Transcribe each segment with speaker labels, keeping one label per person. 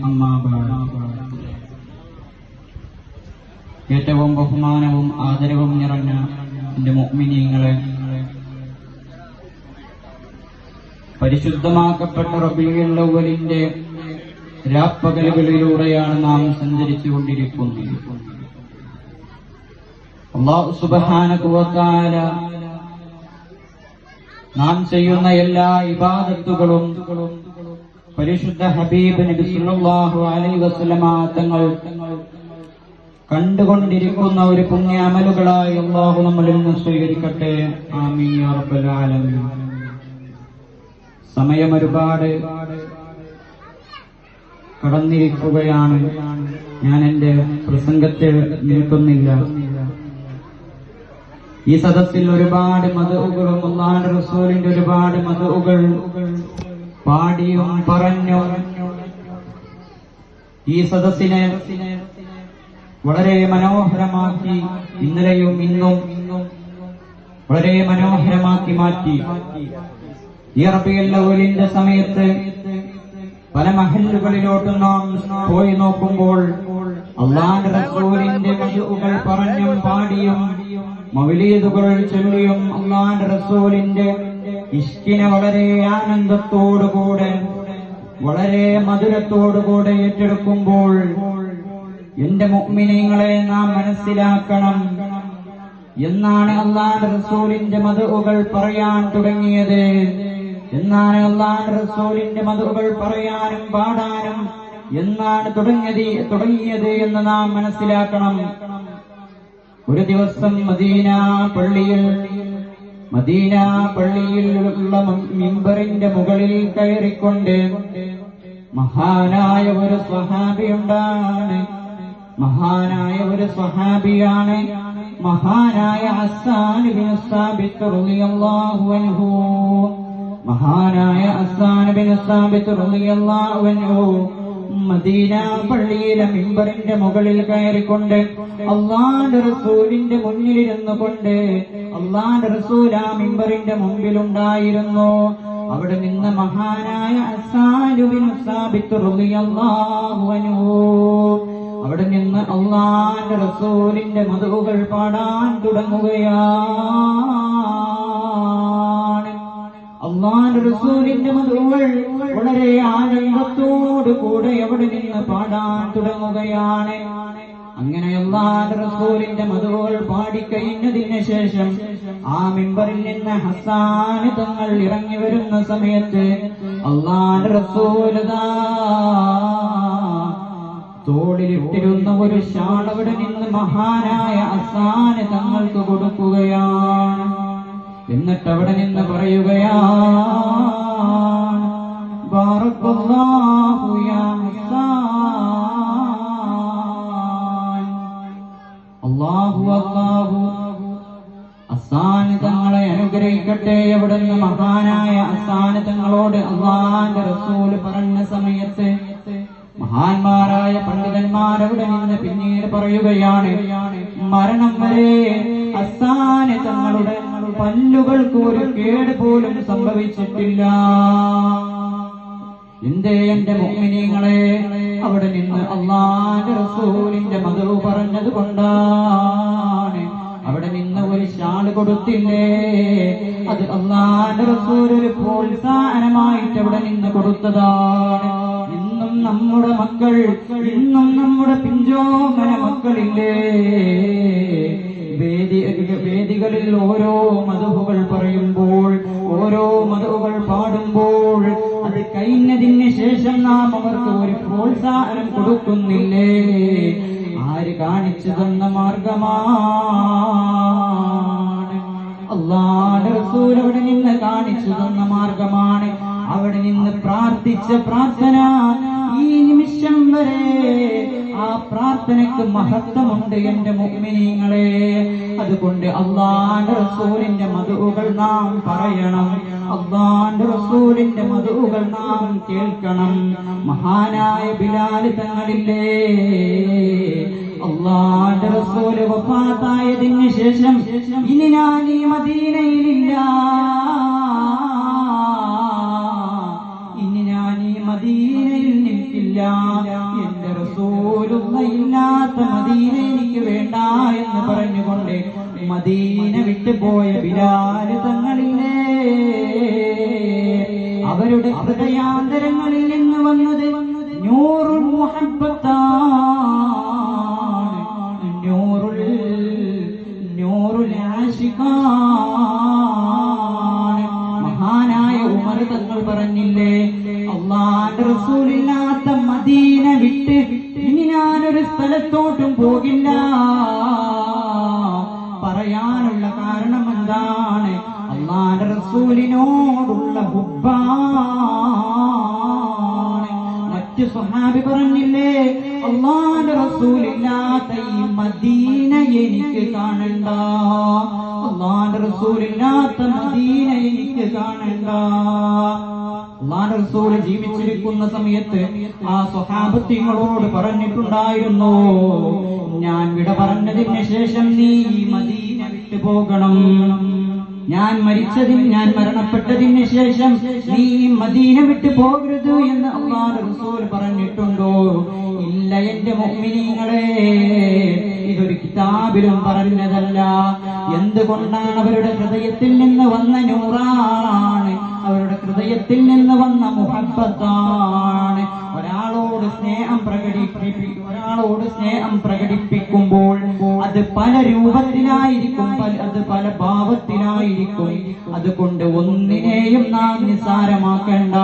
Speaker 1: അമ്മാ ബഅദ്. ഏറ്റവും ബഹുമാനവും ആദരവും നിറഞ്ഞ എന്റെ മുഅ്മിനീങ്ങളെ, പരിശുദ്ധമാക്കപ്പെട്ട റബീഉൽ അവ്വലിന്റെ രാപ്പകലുകളിലൂടെയാണ് നാം സഞ്ചരിച്ചുകൊണ്ടിരിക്കുന്നത്. അല്ലാഹു സുബ്ഹാനഹു വ തആല നാം ചെയ്യുന്ന എല്ലാ ഇബാദത്തുകളും പരിശുദ്ധ ഹബീബ് നബി സല്ലല്ലാഹു അലൈഹി വസല്ലമ തങ്ങൾ കണ്ടുകൊണ്ടിരിക്കുന്ന ഒരു പുണ്യ അമലുകളായി അല്ലാഹു നമ്മളിൽ നിന്ന് സ്വീകരിക്കട്ടെ. ആമീൻ യാ റബ്ബൽ ആലമീൻ. സമയം ഒരുപാട് കടന്നിരിക്കുകയാണ്. ഞാൻ എന്റെ പ്രസംഗത്തെ നീട്ടുന്നില്ല. ഈ സദസ്സിൽ ഒരുപാട് മദ്ഉകളും അല്ലാഹുവിന്റെ റസൂലിന്റെ ഒരുപാട് മദ്ഉകൾ പാടിയും പറഞ്ഞും ഈ സദസ്സിനെ വളരെ മനോഹരമാക്കി, ഇന്നലെയും ഇന്നും വളരെ മനോഹരമാക്കി മാറ്റി. ഈ റബീഉൽ അവ്വലിന്റെ സമയത്ത് പല മഹല്ലുകളിലോട്ടും നാം പോയി നോക്കുമ്പോൾ അല്ലാഹുവിന്റെ റസൂലിന്റെ മദ്ഉകൾ പറഞ്ഞും പാടിയും മൗലീദുകൾ ചൊല്ലിയും അല്ലാഹുവിന്റെ റസൂലിന്റെ ഇഷ്കിനെ വളരെ ആനന്ദത്തോടുകൂടെ വളരെ മധുരത്തോടുകൂടെ ഏറ്റെടുക്കുമ്പോൾ എന്റെ മുഅ്മിനീങ്ങളെ നാം മനസ്സിലാക്കണം, എന്നാണ് അല്ലാഹുവിന്റെ റസൂലിന്റെ മദ്ഉകൾ പറയാൻ തുടങ്ങിയത്, എന്നാണ് അല്ലാഹുവിന്റെ റസൂലിന്റെ മദ്ഉകൾ പറയാനും പാടാനും എന്നാണ് തുടങ്ങിയത് എന്ന് നാം മനസ്സിലാക്കണം. ഒരു ദിവസം മദീന പള്ളിയിലുള്ള മിമ്പറിന്റെ മുകളിൽ കയറിക്കൊണ്ട് മഹാനായ ഒരു സ്വഹാബിയാണ് മഹാനായ ഹസ്സാൻ ഇബ്നു സാബിത്ത് റളിയല്ലാഹു അൻഹു. മഹാനായ ഹസ്സാൻ ഇബ്നു സാബിത്ത് റളിയല്ലാഹു അൻഹു മദീന പള്ളിയിലെ മിമ്പറിന്റെ മുകളിൽ കയറിക്കൊണ്ട് അല്ലാഹുവിന്റെ റസൂലിന്റെ മുന്നിലിരുന്നു കൊണ്ട് അല്ലാഹുവിന്റെ റസൂൽ ആ മിമ്പറിന്റെ മുമ്പിലുണ്ടായിരുന്നു. അവിടെ നിന്ന് മഹാനായ ഹസ്സാൻ ഇബ്നു സാബിത്ത് റളിയല്ലാഹു അൻഹു അവിടെ നിന്ന് അല്ലാഹുവിന്റെ റസൂലിന്റെ മദ്ഉകൾ പാടാൻ തുടങ്ങുകയാണ്. അല്ലാഹുവിന്റെ റസൂലിന്റെ മദ്ഉകൾ വളരെ ആനന്ദത്തോടു കൂടെ അവിടെ നിന്ന് പാടാൻ തുടങ്ങുകയാണ്. അങ്ങനെ അല്ലാഹുവിന്റെ റസൂലിന്റെ മദ്ഉകൾ പാടിക്കഴിഞ്ഞതിന് ശേഷം ആ മിമ്പറിൽ നിന്ന് ഹസ്സാൻ തങ്ങൾ ഇറങ്ങി വരുന്ന സമയത്ത് അല്ലാഹുവിന്റെ റസൂൽ തോളിലിട്ടിരുന്ന ഒരു ഷാൾ അവിടെ നിന്ന് മഹാനായ ഹസ്സാൻ തങ്ങൾക്ക് കൊടുക്കുകയാണ്. എന്നിട്ട് അവിടെ നിന്ന് പറയുകയാണ്, ബാറക്കല്ലാഹു യാ ഹസ്സാൻ. അല്ലാഹു ഹസ്സാൻ തങ്ങളെ അനുഗ്രഹിക്കട്ടെ. അവിടുന്ന് മഹാനായ ഹസ്സാൻ തങ്ങളോട് അല്ലാഹുവിന്റെ റസൂൽ പറഞ്ഞ സമയത്ത് മഹാന്മാരായ പണ്ഡിതന്മാരവിടെ നിന്ന് പിന്നീട് പറയുകയാണ്, മരണം വരെ ഹസ്സാൻ തങ്ങളുടെ പല്ലുകൾക്ക് ഒരു കേട് പോലും സംഭവിച്ചിട്ടില്ല. എന്റെ മുഅ്മിനീങ്ങളെ, അവിടെ നിന്ന് അല്ലാഹുവിന്റെ റസൂലിന്റെ മദ്ഉ പറഞ്ഞത് കൊണ്ടാണ്. അവിടെ നിന്ന് ഒരു ഷാൾ കൊടുത്തില്ലേ, അത് അല്ലാഹുവിന്റെ റസൂൽ ഒരു പ്രോത്സാഹനമായിട്ട് അവിടെ നിന്ന് കൊടുത്തതാണ്. ഇന്നും നമ്മുടെ മക്കൾ, ഇന്നും നമ്മുടെ പിഞ്ചോമന മക്കളില്ലേ, വേദികളിൽ ഓരോ മദ്ഉകൾ പറയുമ്പോൾ, ഓരോ മദ്ഉകൾ പാടുമ്പോൾ അത് കഴിഞ്ഞതിന് ശേഷം നാം അവർക്ക് ഒരു പ്രോത്സാഹനം കൊടുക്കുന്നില്ലേ? ആര് കാണിച്ചു തന്ന മാർഗമാണ്? അല്ലാഹുവിന്റെ റസൂൽ അവിടെ നിന്ന് കാണിച്ചു തന്ന മാർഗമാണ്. അവിടെ നിന്ന് പ്രാർത്ഥിച്ച പ്രാർത്ഥന ഈ നിമിഷം വരെ ആ പ്രാർത്ഥനയ്ക്ക് മഹത്വമുണ്ട് എന്റെ മുഅ്മിനീങ്ങളെ. അതുകൊണ്ട് അല്ലാഹുവിന്റെ റസൂലിന്റെ മദ്ഉകൾ നാം പറയണം, അല്ലാഹുവിന്റെ റസൂലിന്റെ മദ്ഉകൾ നാം കേൾക്കണം. മഹാനായ ബിലാൽ തങ്ങളില്ലേ, അല്ലാഹുവിന്റെ റസൂൽ വഫാത്തായതിന് ശേഷം ഇനി ഞാൻ ഈ മദീനയിലില്ല, ഇനി ഞാൻ ഈ മദീനയിൽ നിൽക്കില്ല, എന്റെ റസൂലുള്ള ഇല്ലാത്ത മദീന എനിക്ക് വേണ്ട എന്ന് പറഞ്ഞുകൊണ്ട് മദീന വിട്ടുപോയ ബിലാൽ തങ്ങളിലെ അവരുടെ ഹൃദയാന്തരങ്ങളിൽ നിന്ന് വന്നത് നൂറുൽ മുഹബ്ബത്താണ്, നൂറുൽ ആശിഖാണ്. മഹാനായ ഉമർ തങ്ങൾ പറഞ്ഞില്ലേ, അല്ലാഹുവിന്റെ റസൂലില്ലാത്ത മദീന വിട്ട് ഇനി ഞാനൊരു സ്ഥലത്തോട്ടും പോകില്ല. പറയാനുള്ള കാരണം എന്താണ്? അല്ലാഹുവിന്റെ റസൂലിനോടുള്ള ഹുബ്ബാണ്. മറ്റു സ്വഹാബി പറഞ്ഞില്ലേ, അല്ലാഹുവിന്റെ റസൂലില്ലാത്ത ഈ മദീന എനിക്ക് കാണണ്ട, അല്ലാഹുവിന്റെ റസൂലില്ലാത്ത മദീന എനിക്ക് കാണണ്ട. അല്ലാഹുവിന്റെ റസൂൽ ജീവിച്ചിരിക്കുന്ന സമയത്ത് ആ സ്വഹാബത്തിങ്ങളോട് പറഞ്ഞിട്ടുണ്ടായിരുന്നു, ഞാൻ വിട പറഞ്ഞതിന് ശേഷം നീ മദീന വിട്ടു പോകണം. ഞാൻ മരണപ്പെട്ടതിന് ശേഷം നീ മദീന വിട്ടു പോകരുത് എന്ന് അല്ലാഹുവിന്റെ റസൂൽ പറഞ്ഞിട്ടുണ്ടോ? ഇല്ല എന്റെ മുഅ്മിനീങ്ങളെ, ഇതൊരു കിതാബിലും പറഞ്ഞതല്ല. എന്തുകൊണ്ടാണ്? അവരുടെ ഹൃദയത്തിൽ നിന്ന് വന്ന നൂറാണ്, അവരുടെ ഹൃദയത്തിൽ നിന്ന് വന്ന മുഹബ്ബത്താണ്. ഒരാളോട് സ്നേഹം പ്രകടിപ്പിക്കുമ്പോൾ അത് പല രൂപത്തിലായിരിക്കും, അത് പല ഭാവത്തിലായിരിക്കും. അതുകൊണ്ട് ഒന്നിനെയും നാം നിസ്സാരമാക്കേണ്ട.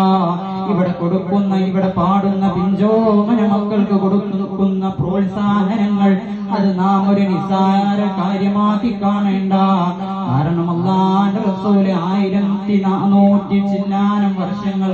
Speaker 1: ഇവിടെ പാടുന്ന പിഞ്ചോമന മക്കൾക്ക് കൊടുക്കുന്ന പ്രോത്സാഹനങ്ങൾ അത് നാം ഒരു നിസ്സാര കാര്യമാക്കി കാണേണ്ട. കാരണം അല്ലാഹുവിന്റെ റസൂൽ 1400 ചില്ലാനം വർഷങ്ങൾ